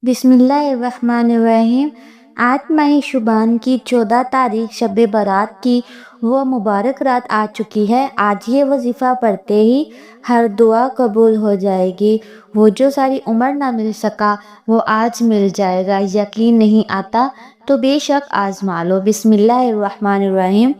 बिस्मिल्लाहिर्रहमानिर्रहीम। आज माह शुबान की 14 तारीख शब बारात की वो मुबारक रात आ चुकी है। आज ये वजीफ़ा पढ़ते ही हर दुआ कबूल हो जाएगी। वो जो सारी उम्र ना मिल सका वो आज मिल जाएगा। यकीन नहीं आता तो बेशक आजमा लो। बिस्मिल्लाहिर्रहमानिर्रहीम।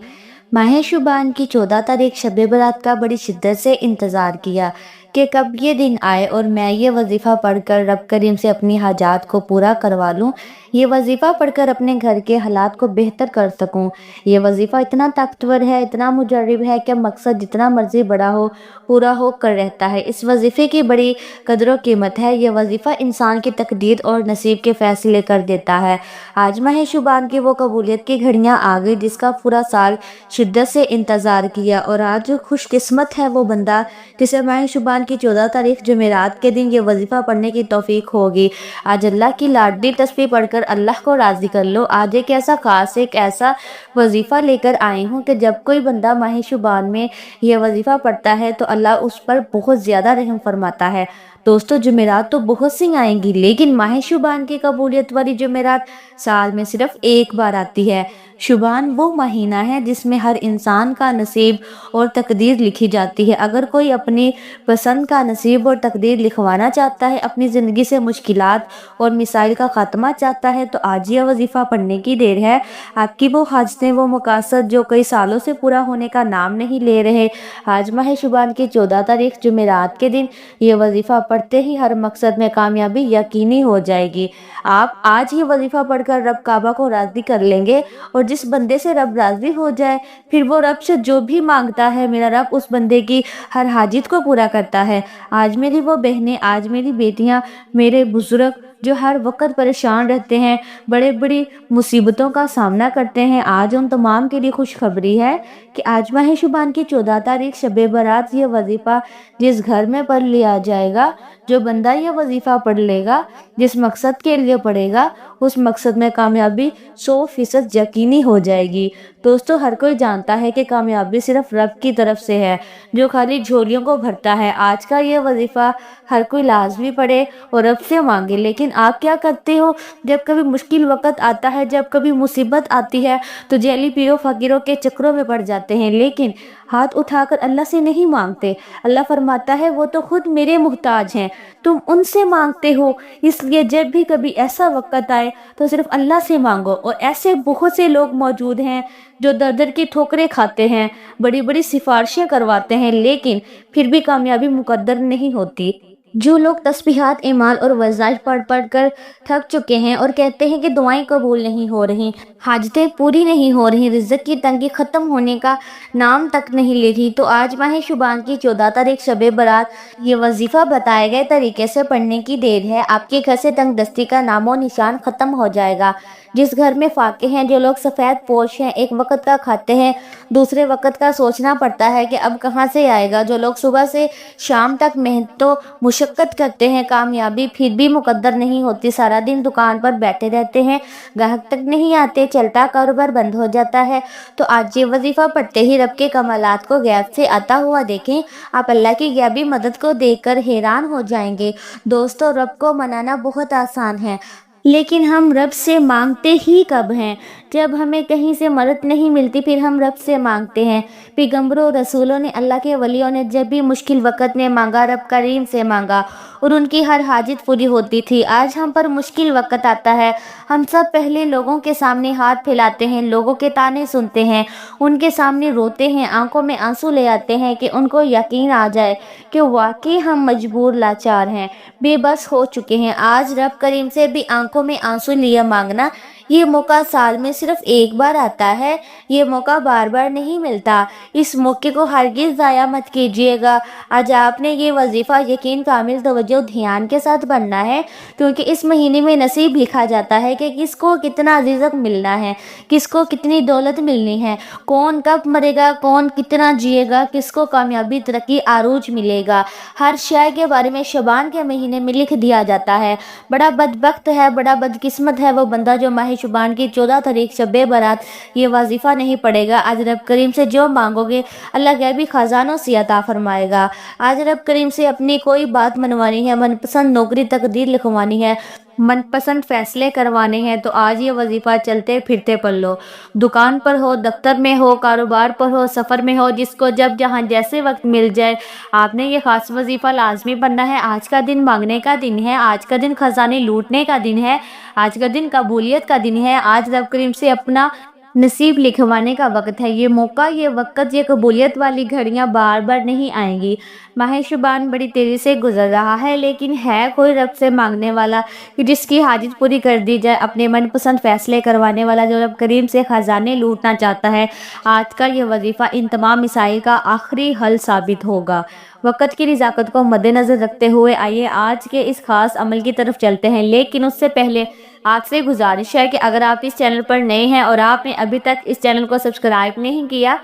माह शुबान की 14 तारीख शब बारात का बड़ी शिद्दत से इंतज़ार किया कि कब ये दिन आए और मैं ये वजीफ़ा पढ़कर रब करीम से अपनी हाजात को पूरा करवा लूँ। ये वजीफ़ा पढ़कर अपने घर के हालात को बेहतर कर सकूँ। ये वजीफ़ा इतना ताकतवर है, इतना मुजर्रिब है कि मकसद जितना मर्जी बड़ा हो पूरा हो कर रहता है। इस वजीफ़े की बड़ी कदर कीमत है। ये वजीफ़ा इंसान की तकदीर और नसीब के फैसले कर देता है। आज माह शुबान की वो कबूलियत की घड़ियाँ आ गई जिसका पूरा साल शिद्दत से इंतज़ार किया, और आज खुशकिस्मत है वो बंदा जिसे माह शुबान की 14 तारीख जुमेरात के दिन ये वजीफ़ा पढ़ने की तौफीक होगी। आज अल्लाह की लाडली तस्बीह पढ़कर अल्लाह को राज़ी कर लो। आज एक ऐसा वजीफ़ा लेकर आई हूँ कि जब कोई बंदा माह शुबान में यह वजीफ़ा पढ़ता है तो अल्लाह उस पर बहुत ज़्यादा रहम फरमाता है। दोस्तों, जुमेरात तो बहुत सी आएंगी लेकिन माह शुबान की कबूलियत वाली जुमेरात साल में सिर्फ एक बार आती है। शुबान वो महीना है जिसमें हर इंसान का नसीब और तकदीर लिखी जाती है। अगर कोई अपनी पसंद का नसीब और तकदीर लिखवाना चाहता है, अपनी ज़िंदगी से मुश्किलात और मिसाइल का ख़ात्मा चाहता है, तो आज यह वजीफ़ा पढ़ने की देर है। आपकी वो हाजतें, वो मकासद जो कई सालों से पूरा होने का नाम नहीं ले रहे, आज माह शुबान की 14 तारीख जुमेरात के दिन ये वजीफ़ा पढ़ते ही हर मकसद में कामयाबी यकीनी हो जाएगी। आप आज ये वजीफ़ा पढ़कर रब काबा को राज़ी कर लेंगे, और जिस बंदे से रब राज़ी हो जाए फिर वो रब से जो भी मांगता है मेरा रब उस बंदे की हर हाजित को पूरा करता है। आज मेरी वो बहनें, आज मेरी बेटियां, मेरे बुजुर्ग जो हर वक्त परेशान रहते हैं, बड़े बड़ी मुसीबतों का सामना करते हैं, आज उन तमाम के लिए खुशखबरी है कि आज माह शुबान की 14 तारीख शब बारात ये वजीफ़ा जिस घर में पढ़ लिया जाएगा, जो बंदा ये वजीफ़ा पढ़ लेगा, जिस मकसद के लिए पढ़ेगा, उस मकसद में कामयाबी 100% यकीनी हो जाएगी। दोस्तों, हर कोई जानता है कि कामयाबी सिर्फ रब की तरफ से है जो खाली झोलियों को भरता है। आज का ये वजीफ़ा हर कोई लाजमी पढ़े और रब से मांगे। लेकिन आप क्या करते हो जब कभी मुश्किल वक़्त आता है, जब कभी मुसीबत आती है तो जैली पीरों फ़कीरों के चक्रों में पड़ जाते हैं, लेकिन हाथ उठाकर अल्लाह से नहीं मांगते। अल्लाह फरमाता है वो तो खुद मेरे मुहताज हैं, तुम उनसे मांगते हो। इसलिए जब भी कभी ऐसा वक़्त आए तो सिर्फ अल्लाह से मांगो। और ऐसे बहुत से लोग मौजूद हैं जो दर दर की ठोकरें खाते हैं, बड़ी बड़ी सिफारिशें करवाते हैं, लेकिन फिर भी कामयाबी मुकद्दर नहीं होती। जो लोग तस्बीहात, ईमाल और वज़ाइफ पढ़ पढ़ कर थक चुके हैं और कहते हैं कि दुआएं कबूल नहीं हो रही, हाजतें पूरी नहीं हो रही, रिज़्क़ की तंगी ख़त्म होने का नाम तक नहीं ले रही, तो आज माह शुबान की 14 तारीख शब बारात ये वजीफ़ा बताए गए तरीके से पढ़ने की देर है। आपके घर से तंग दस्ती का नामो निशान ख़त्म हो जाएगा। जिस घर में फाके हैं, जो लोग सफ़ेद पोश हैं, एक वक्त का खाते हैं, दूसरे वक्त का सोचना पड़ता है कि अब कहाँ से आएगा, जो लोग सुबह से शाम तक मेहनत मुशक्क़त करते हैं, कामयाबी फिर भी मुकद्दर नहीं होती, सारा दिन दुकान पर बैठे रहते हैं, ग्राहक तक नहीं आते, चलता कारोबार बंद हो जाता है, तो आज ये वजीफ़ा पढ़ते ही रब के कमालात को गैब से आता हुआ देखें। आप अल्लाह की गैबी मदद को देखकर हैरान हो जाएंगे। दोस्तों, रब को मनाना बहुत आसान है, लेकिन हम रब से मांगते ही कब हैं? जब हमें कहीं से मदद नहीं मिलती फिर हम रब से मांगते हैं। पैगंबरों, रसूलों ने, अल्लाह के वलियों ने जब भी मुश्किल वक़्त में मांगा, रब करीम से मांगा और उनकी हर हाजित पूरी होती थी। आज हम पर मुश्किल वक़्त आता है, हम सब पहले लोगों के सामने हाथ फैलाते हैं, लोगों के ताने सुनते हैं, उनके सामने रोते हैं, आंखों में आंसू ले आते हैं कि उनको यकीन आ जाए कि वाकई हम मजबूर, लाचार हैं, बेबस हो चुके हैं। आज रब करीम से भी आंखों में आंसू लिए मांगना, ये मौका साल में सिर्फ एक बार आता है, ये मौका बार बार नहीं मिलता। इस मौके को हरगिज़ ज़ाया मत कीजिएगा। आज आपने ये वजीफ़ा यकीन, कामिल तवज्जो, ध्यान के साथ पढ़ना है, क्योंकि इस महीने में नसीब लिखा जाता है कि किसको कितना रिज़्क़ मिलना है, किसको कितनी दौलत मिलनी है, कौन कब मरेगा, कौन कितना जिएगा, किसको कामयाबी, तरक्की, आरूज मिलेगा। हर शय के बारे में शबान के महीने में लिख दिया जाता है। बड़ा बदबख्त है, बड़ा बदकिस्मत है वो बंदा जो माह शुबान की 14 तारीख शब बारात ये वजीफ़ा नहीं पड़ेगा। आज रब करीम से जो मांगोगे अल्लाह गैबी ख़जानों से अता फरमाएगा। आज रब करीम से अपनी कोई बात मनवानी है, मनपसंद नौकरी, तकदीर लिखवानी है, मनपसंद फैसले करवाने हैं तो आज ये वजीफा चलते फिरते पढ़ लो। दुकान पर हो, दफ्तर में हो, कारोबार पर हो, सफ़र में हो, जिसको जब जहाँ जैसे वक्त मिल जाए आपने ये खास वजीफा लाजमी पढ़ना है। आज का दिन मांगने का दिन है, आज का दिन खजाने लूटने का दिन है, आज का दिन कबूलियत का दिन है। आज रब करीम से अपना नसीब लिखवाने का वक्त है। ये मौका, ये वक्त, ये कबूलियत वाली घड़ियां बार बार नहीं आएंगी। माह शुबान बड़ी तेज़ी से गुजर रहा है, लेकिन है कोई रब से मांगने वाला कि जिसकी हाजत पूरी कर दी जाए, अपने मनपसंद फैसले करवाने वाला जो रब करीम से ख़जाने लूटना चाहता है। आज का ये वजीफ़ा इन तमाम मिसाइल का आखिरी हल साबित होगा। वक़्त की नज़ाकत को मद्देनज़र रखते हुए आइए आज के इस खास अमल की तरफ चलते हैं, लेकिन उससे पहले आपसे गुजारिश है कि अगर आप इस चैनल पर नए हैं और आपने अभी तक इस चैनल को सब्सक्राइब नहीं किया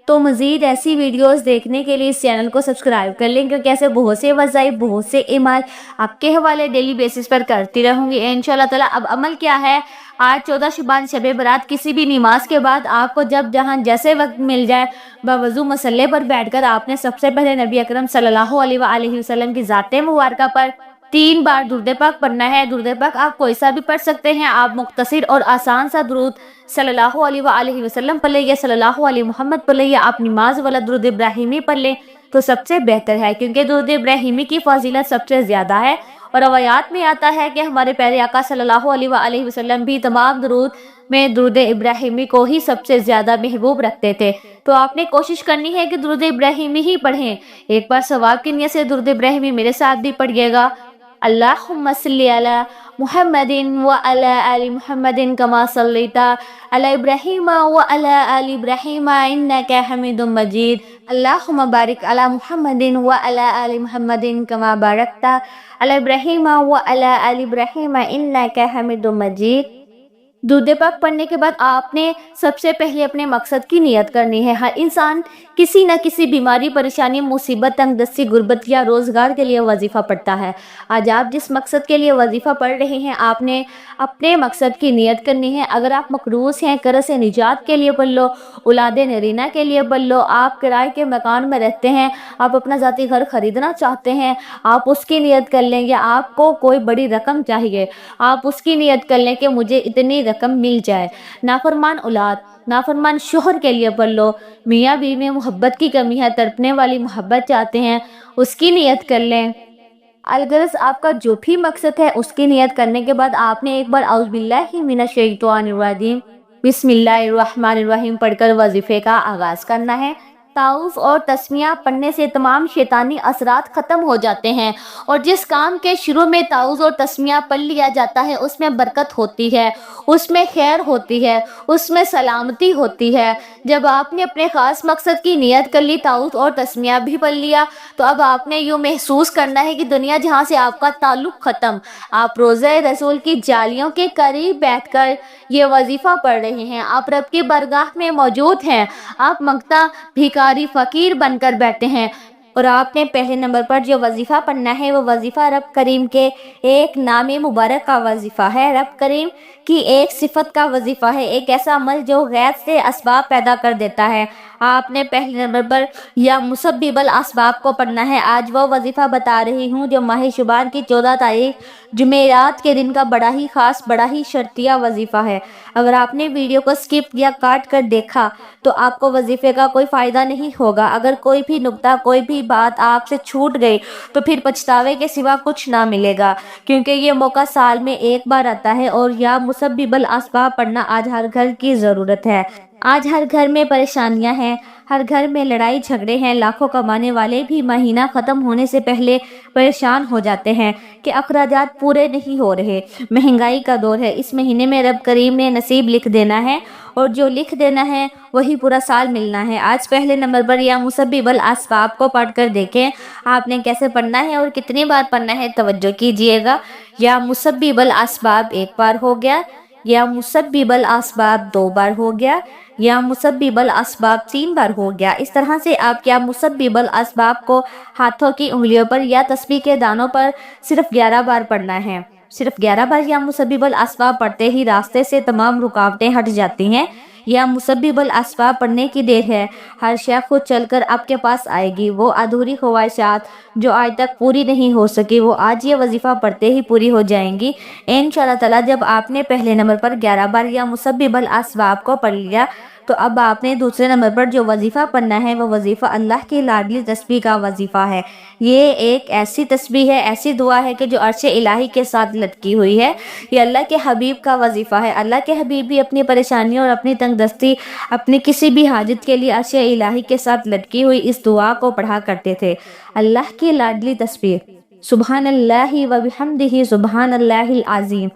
तो मज़ीद ऐसी वीडियोस देखने के लिए इस चैनल को सब्सक्राइब कर लें, क्योंकि ऐसे बहुत से वज़ाइफ, बहुत से इमाल आपके हवाले डेली बेसिस पर करती रहूँगी इंशाअल्लाह ताला। अब अमल क्या है, आज 14 शुबान शब बरात किसी भी नमाज के बाद आपको जब जहाँ जैसे वक्त मिल जाए बावजू मसल्ले पर बैठकर आपने सबसे पहले नबी अकरम सल्लल्लाहु अलैहि वसल्लम की ज़ाते मुबारका पर 3 बार दुरूद पाक पढ़ना है। दुरूद पाक आप कोई सा भी पढ़ सकते हैं। आप मुख्तसर और आसान सा दुरूद सल्लल्लाहु अलैहि वसल्लम पढ़ लें या सल्लल्लाहु अलैहि मोहम्मद पढ़ लें या आप नमाज वाला दुरूद इब्राहिमी पढ़ लें तो सबसे बेहतर है, क्योंकि दुरूद इब्राहिमी की फाजिलत सबसे ज़्यादा है। और रवायात में आता है कि हमारे प्यारे आका सल्लल्लाहु अलैहि वसल्लम भी तमाम दुरूद में दुरूद इब्राहिमी को ही सबसे ज़्यादा महबूब रखते थे। तो आपने कोशिश करनी है कि दुरूद इब्राहिमी ही पढ़ें। एक बार सवाब की नियत से दुरूद इब्राहिमी मेरे साथ भी पढ़िएगा। अल्लाहुम्मा सल्ली अला मुहम्मदिन व अला आलि मुहम्मदिन कमा सल्लैता अला इब्राहीम व अला आलि इब्राहीम इन्नका हमीदुम मजीद। अल्लाहुम्मा बारिक अला मुहम्मदिन व अला आलि मुहम्मदिन कमा बारकता अला इब्राहीम व अला आलि इब्राहीम इन्नका हमीदुम मजीद। दुरूद पाक पढ़ने के बाद आपने सबसे पहले अपने मकसद की नियत करनी है। हर इंसान किसी न किसी बीमारी, परेशानी, मुसीबत, तंगदस्ती, गुर्बत या रोज़गार के लिए वजीफ़ा पढ़ता है। आज आप जिस मकसद के लिए वजीफ़ा पढ़ रहे हैं आपने अपने मकसद की नियत करनी है। अगर आप मकरूज़ हैं, कर्ज़ से निजात के लिए पढ़ लो, औलाद नरीना के लिए पढ़ लो, आप किराए के मकान में रहते हैं, आप अपना ज़ाती घर ख़रीदना चाहते हैं, आप उसकी नियत कर लें। या आपको कोई बड़ी रकम चाहिए, आप उसकी नियत कर लें कि मुझे इतनी रकम मिल जाए। नाफरमान औलाद, नाफरमान शोहर के लिए पढ़ लो। मियाँ बीवी में मोहब्बत की कमी है, तड़पने वाली मोहब्बत चाहते हैं, उसकी नियत कर लें। अलगरज आपका जो भी मकसद है उसकी नियत करने के बाद आपने एक बार औज़ु बिल्लाहि मिनश शैतानिर रजीम बिस्मिल्लाहिर रहमानिर रहीम पढ़कर वजीफे का आगाज़ करना है। ताउफ़ और तस्मिया पढ़ने से तमाम शैतानी असरात ख़त्म हो जाते हैं, और जिस काम के शुरू में ताउज़ और तस्मिया पढ़ लिया जाता है उसमें बरकत होती है, उसमें खैर होती है, उसमें सलामती होती है। जब आपने अपने ख़ास मकसद की नियत कर ली, ताउज़ और तस्मिया भी पढ़ लिया, तो अब आपने यूँ महसूस करना है कि दुनिया जहाँ से आपका ताल्लुक़ ख़त्म, आप रोज़े रसूल की जालियों के करीब बैठकर ये वजीफ़ा पढ़ रहे हैं, आप रब की बरगाह में मौजूद हैं, आप मंगता भिखारी फ़कीर बनकर बैठे हैं। और आपने पहले नंबर पर जो वजीफ़ा पढ़ना है वो वजीफ़ा रब करीम के एक नाम मुबारक का वजीफ़ा है, रब करीम की एक सिफत का वजीफ़ा है, एक ऐसा अमल जो गैर से असबाब पैदा कर देता है। आपने पहले नंबर पर या मुसब्बिबल असबाब को पढ़ना है। आज वो वजीफ़ा बता रही हूँ जो माह शुबान की 14 तारीख जुमेरात के दिन का बड़ा ही ख़ास, बड़ा ही शर्तिया वजीफ़ा है। अगर आपने वीडियो को स्किप या काट कर देखा तो आपको वजीफ़े का कोई फ़ायदा नहीं होगा। अगर कोई भी नुक्ता, कोई भी बात आपसे छूट गई तो फिर पछतावे के सिवा कुछ ना मिलेगा, क्योंकि ये मौका साल में एक बार आता है। और या मुसब्बिबल असबाब पढ़ना आज हर घर की ज़रूरत है। आज हर घर में परेशानियां हैं, हर घर में लड़ाई झगड़े हैं। लाखों कमाने वाले भी महीना ख़त्म होने से पहले परेशान हो जाते हैं कि अखराजात पूरे नहीं हो रहे। महंगाई का दौर है, इस महीने में रब करीम ने नसीब लिख देना है, और जो लिख देना है वही पूरा साल मिलना है। आज पहले नंबर पर या मुसब्बिबल असबाब को पढ़ कर देखें आपने कैसे पढ़ना है और कितनी बार पढ़ना है। तवज्जो कीजिएगा। या मुसब्बिबल असबाब एक बार हो गया, या मुसब्बिबल असबाब 2 बार हो गया, या मुसब्बिबल असबाब 3 बार हो गया। इस तरह से आप क्या मुसब्बिबल असबाब को हाथों की उंगलियों पर या तस्बीह के दानों पर सिर्फ 11 बार पढ़ना है। सिर्फ 11 बार या मुसब्बिबल असबाब पढ़ते ही रास्ते से तमाम रुकावटें हट जाती हैं। یا مسبب الاسباب پڑھنے کی دیر ہے۔ ہر شے خود چل کر آپ کے پاس آئے گی۔ وہ ادھوری خواہشات جو آج تک پوری نہیں ہو سکی وہ آج یہ وظیفہ پڑھتے ہی پوری ہو جائیں گی انشاءاللہ تعالیٰ۔ جب آپ نے پہلے نمبر پر 11 بار یا مسبب الاسباب کو پڑھ لیا تو اب آپ نے دوسرے نمبر پر جو وظیفہ پڑھنا ہے وہ وظیفہ اللہ کی لاڈلی تسبیح کا وظیفہ ہے۔ یہ ایک ایسی تسبیح ہے، ایسی دعا ہے کہ جو عرش الہی کے ساتھ لٹکی ہوئی ہے۔ یہ اللہ کے حبیب کا وظیفہ ہے۔ اللہ کے حبیب بھی اپنی پریشانیوں اور اپنی تنگ دستی، اپنی کسی بھی حاجت کے لیے عرش الہی کے ساتھ لٹکی ہوئی اس دعا کو پڑھا کرتے تھے۔ اللہ کی لاڈلی تسبیح، سبحان اللہ و بحمدہ سبحان اللہ العظیم۔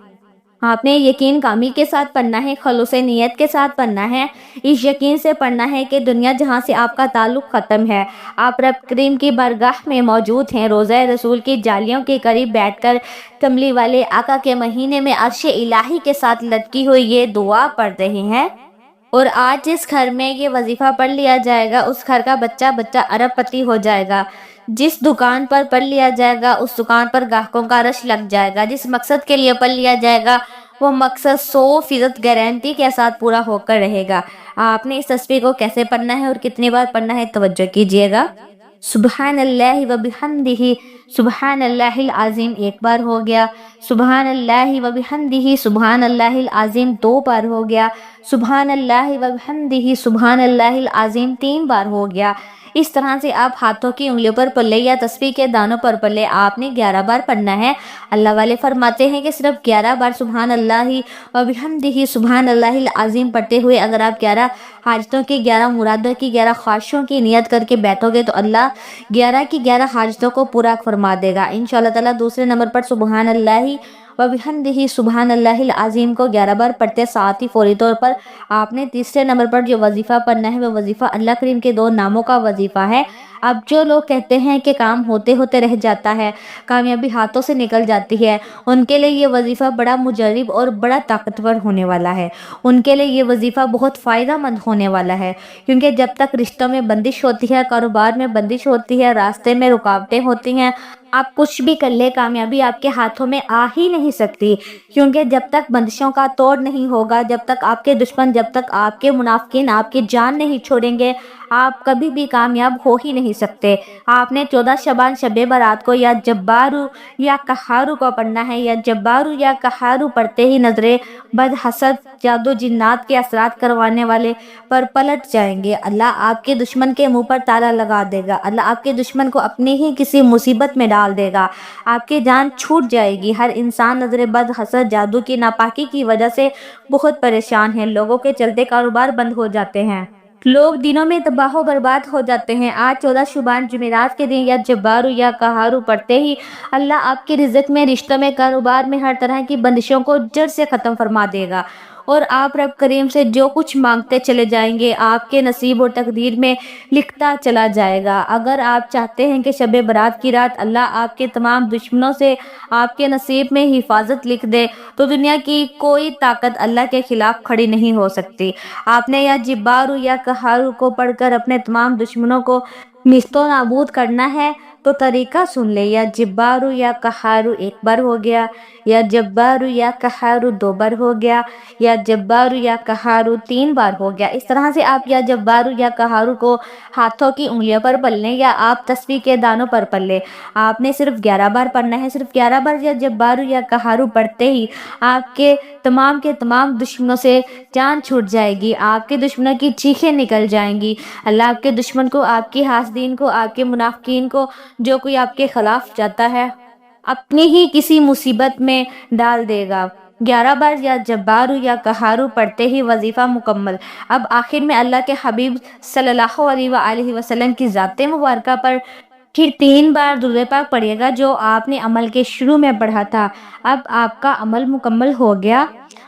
آپ نے یقین کامل کے ساتھ پڑھنا ہے، خلوص نیت کے ساتھ پڑھنا ہے، اس یقین سے پڑھنا ہے کہ دنیا جہاں سے آپ کا تعلق ختم ہے، آپ رب کریم کی بارگاہ میں موجود ہیں، روضہ رسول کی جالیوں کے قریب بیٹھ کر کملی والے آقا کے مہینے میں عرش الہی کے ساتھ لٹکی ہوئی یہ دعا پڑھ رہے ہیں۔ اور آج جس گھر میں یہ وظیفہ پڑھ لیا جائے گا اس گھر کا بچہ ارب پتی ہو جائے گا۔ جس دکان پر پڑھ لیا جائے گا اس دکان پر گاہکوں کا رش لگ جائے گا۔ جس مقصد کے لیے پڑھ لیا جائے گا وہ مقصد 100% گارنٹی کے ساتھ پورا ہو کر رہے گا۔ آپ نے اس تسبیح کو کیسے پڑھنا ہے اور کتنی بار پڑھنا ہے توجہ کیجیے گا۔ سبحان اللہ و بحمدہ سبحان اللہ العظیم ایک بار ہو گیا، سبحان اللہ و بحمدہ سبحان اللہ العظیم 2 بار ہو گیا، سبحان اللہ و بحمدہ سبحان اللہ العظیم 3 بار ہو گیا۔ اس طرح سے آپ ہاتھوں کی انگلیوں پر پلے یا تسبیح کے دانوں پر پلے آپ نے 11 بار پڑھنا ہے۔ اللہ والے فرماتے ہیں کہ صرف 11 بار سبحان اللہ و بحمدہ سبحان اللہ العظیم پڑھتے ہوئے اگر آپ 11 حاجتوں کی، 11 مرادوں کی، 11 خواہشوں کی نیت کر کے بیٹھو گے تو اللہ 11 کی 11 حاجتوں کو پورا فرما دے گا انشاءاللہ تعالیٰ۔ دوسرے نمبر پر سبحان اللہ و بحمدہ سبحان اللہ العظیم کو 11 بار پڑھتے ساتھ ہی فوری طور پر آپ نے تیسرے نمبر پر جو وظیفہ پڑھنا ہے وہ وظیفہ اللہ کریم کے 2 ناموں کا وظیفہ ہے۔ اب جو لوگ کہتے ہیں کہ کام ہوتے ہوتے رہ جاتا ہے، کامیابی ہاتھوں سے نکل جاتی ہے، ان کے لیے یہ وظیفہ بڑا مجرب اور بڑا طاقتور ہونے والا ہے۔ ان کے لیے یہ وظیفہ بہت فائدہ مند ہونے والا ہے، کیونکہ جب تک رشتوں میں بندش ہوتی ہے، کاروبار میں بندش ہوتی ہے، راستے میں رکاوٹیں ہوتی ہیں، آپ کچھ بھی کر لے کامیابی آپ کے ہاتھوں میں آ ہی نہیں سکتی، کیونکہ جب تک بندشوں کا توڑ نہیں ہوگا، جب تک آپ کے دشمن، جب تک آپ کے منافقین آپ کی جان نہیں چھوڑیں گے، آپ کبھی بھی کامیاب ہو ہی نہیں سکتے۔ آپ نے 14 شعبان شب برات کو یا جبارو یا قہارو کو پڑھنا ہے، یا جبارو یا قہارو پڑھتے ہی نظریں بد، حسد، جادو جنات کے اثرات کروانے والے پر پلٹ جائیں گے۔ اللہ آپ کے دشمن کے منہ پر تالا لگا دے گا، اللہ آپ کے دشمن کو اپنی ہی کسی مصیبت میں ڈال دے گا، آپ کی جان چھوٹ جائے گی۔ ہر انسان نظر بد، حسد، جادو کی ناپاکی کی وجہ سے بہت پریشان ہے، لوگوں کے چلتے کاروبار بند ہو جاتے ہیں، لوگ دنوں میں تباہ و برباد ہو جاتے ہیں۔ آج 14 شعبان جمعرات کے دن یا جبارو یا قہارو پڑھتے ہی اللہ آپ کے رزق میں، رشتوں میں، کاروبار میں ہر طرح کی بندشوں کو جڑ سے ختم فرما دے گا، اور آپ رب کریم سے جو کچھ مانگتے چلے جائیں گے آپ کے نصیب اور تقدیر میں لکھتا چلا جائے گا۔ اگر آپ چاہتے ہیں کہ شب برات کی رات اللہ آپ کے تمام دشمنوں سے آپ کے نصیب میں حفاظت لکھ دے تو دنیا کی کوئی طاقت اللہ کے خلاف کھڑی نہیں ہو سکتی۔ آپ نے یا جبارو یا قہارو کو پڑھ کر اپنے تمام دشمنوں کو نیست و نابود کرنا ہے تو طریقہ سن لے، یا جبارو یا قہارو 1 بار ہو گیا، یا جبارو یا قہارو 2 بار ہو گیا، یا جبارو یا قہارو 3 بار ہو گیا۔ اس طرح سے آپ یا جبارو یا قہارو کو ہاتھوں کی انگلیوں پر پڑھ لیں یا آپ تسبیح کے دانوں پر پڑھ لیں۔ آپ نے صرف 11 بار پڑھنا ہے، صرف 11 بار یا جبارو یا قہارو پڑھتے ہی آپ کے تمام دشمنوں سے جان چھوٹ جائے گی، آپ کے دشمنوں کی چیخیں نکل جائیں گی۔ اللہ آپ کے دشمن کو، آپ کے حاسدین کو، آپ کے منافقین کو، جو کوئی آپ کے خلاف جاتا ہے، اپنی ہی کسی مصیبت میں ڈال دے گا۔ 11 بار یا جبارو یا قہارو پڑھتے ہی وظیفہ مکمل۔ اب آخر میں اللہ کے حبیب صلی اللہ علیہ وآلہ وسلم کی ذات مبارکہ پر پھر 3 بار درود پاک پڑھیے گا جو آپ نے عمل کے شروع میں پڑھا تھا۔ اب آپ کا عمل مکمل ہو گیا۔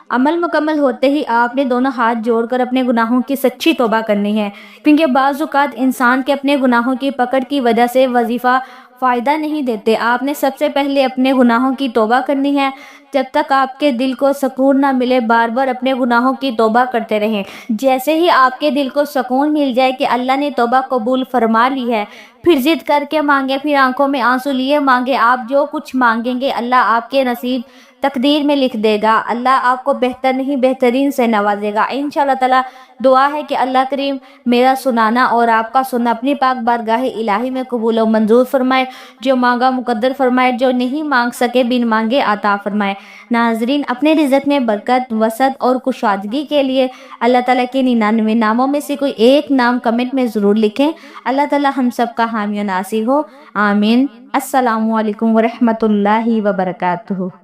عمل مکمل ہوتے ہی آپ نے دونوں ہاتھ جوڑ کر اپنے گناہوں کی سچی توبہ کرنی ہے، کیونکہ بعض اوقات انسان کے اپنے گناہوں کی پکڑ کی وجہ سے وظیفہ فائدہ نہیں دیتے۔ آپ نے سب سے پہلے اپنے گناہوں کی توبہ کرنی ہے، جب تک آپ کے دل کو سکون نہ ملے بار بار اپنے گناہوں کی توبہ کرتے رہیں۔ جیسے ہی آپ کے دل کو سکون مل جائے کہ اللہ نے توبہ قبول فرما لی ہے، پھر ضد کر کے مانگے، پھر آنکھوں میں آنسو لیے مانگے، آپ جو کچھ مانگیں گے اللہ آپ کے نصیب تقدیر میں لکھ دے گا، اللہ آپ کو بہتر نہیں بہترین سے نوازے گا انشاءاللہ تعالی۔ دعا ہے کہ اللہ کریم میرا سنانا اور آپ کا سننا اپنی پاک بارگاہ الہی میں قبول و منظور فرمائے، جو مانگا مقدر فرمائے، جو نہیں مانگ سکے بن مانگے عطا فرمائے۔ ناظرین، اپنے رزق میں برکت، وسعت اور کشادگی کے لیے اللہ تعالیٰ کے 99 ناموں میں سے کوئی ایک نام کمنٹ میں ضرور لکھیں۔ اللہ تعالیٰ ہم سب کا حامی و ناصر ہو، آمین۔ السلام علیکم ورحمۃ اللہ وبرکاتہ۔